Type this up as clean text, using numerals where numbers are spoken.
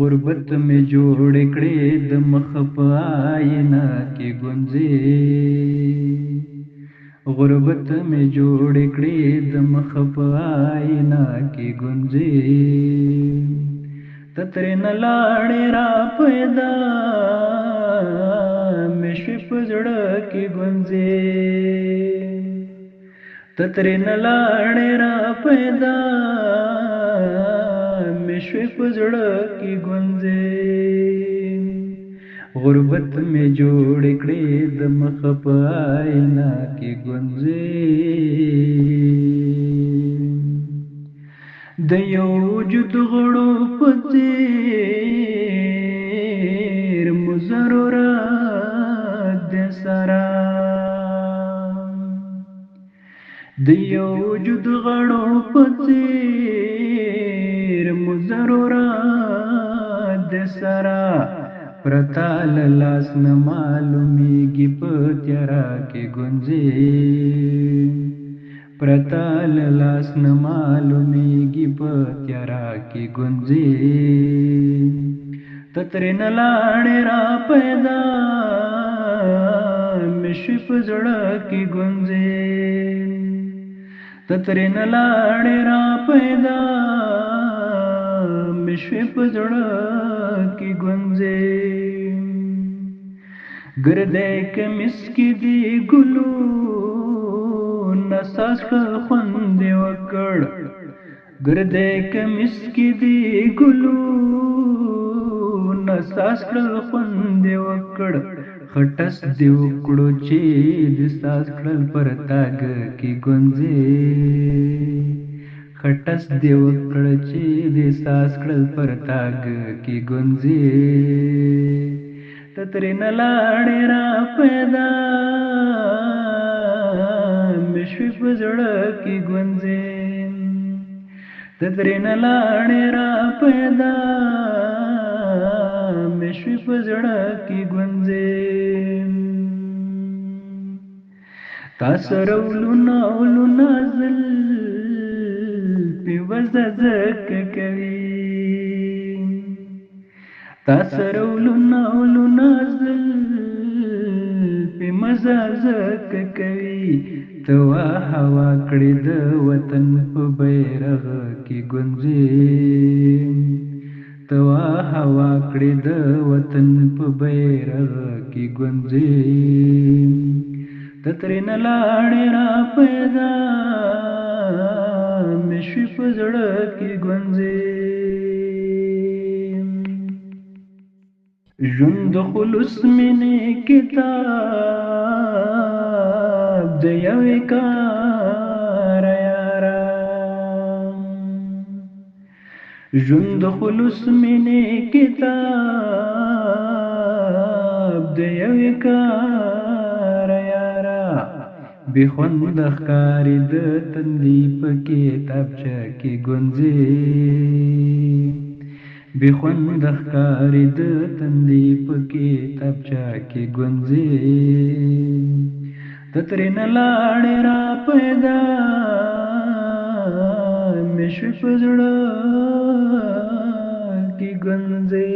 غربت می جوړ کړې د مخ په آینه کې ګونځې غربت می جوړ کړې د مخ په آینه کې ګونځې تترې نه لاړې را پیدا مې شوې په زړه کې ګونځې تترې نه لاړې را پیدا مې شوې په زړه کې ګونځې غربت مې جوړ کړې د مخ په آینه کې ګونځې د یو وجود غړو په څېر مو ضرورت د سره د یو وجود غړو په څېر مو ضرورت د سره پرتا له لاس نه معلومیږي په تیاره کې ګونځې پرتا له لاس نه معلومیږي په تیاره کې ګونځې تترې نه لاړې را پیدا مې شوې په زړه کې ګونځې تترې نه لاړې را پیدا مې شوې په زړه کې ګونځې ګردې کمیس کې دې ګلو نساس خوند وکړ ګردې کمیس کې دې ګلو نساس خوند وکړ خټس دې وکړو چې د ساس کړل پر تاګ کې ګونځې خټس دې وکړ چې د ساس کړل پر تاګ کې ګونځې تترې نه لاړې را پیدا مې شوې په زړه کې ګونځې تترې نه لاړې را پیدا مې شوې په زړه کې ګونځې تا سره ولونه ولونه زلفې وزه ځکه کوي تا سره ولونه ولونه زلفې مزه ځکه کوي ته وا هوا کړې د وطن په بیرغ کې ګونځې ته وا هوا کړې د وطن په بیرغ کې ګونځې تترې نه لاړې را پیدا مې شوې په زړه کې ګونځې ژوند د خلوص مینې کتاب د یوې کار یاره ژوند د خلوص مینې کتاب د یوې کار یاره بې خونده ښکاري د تندي په کتابچه کې ګونځې بې خونده ښکاري د تندي په کتابچه کې ګونځې تترې نه لاړې را پیدا مې شوې په زړه کې ګونځې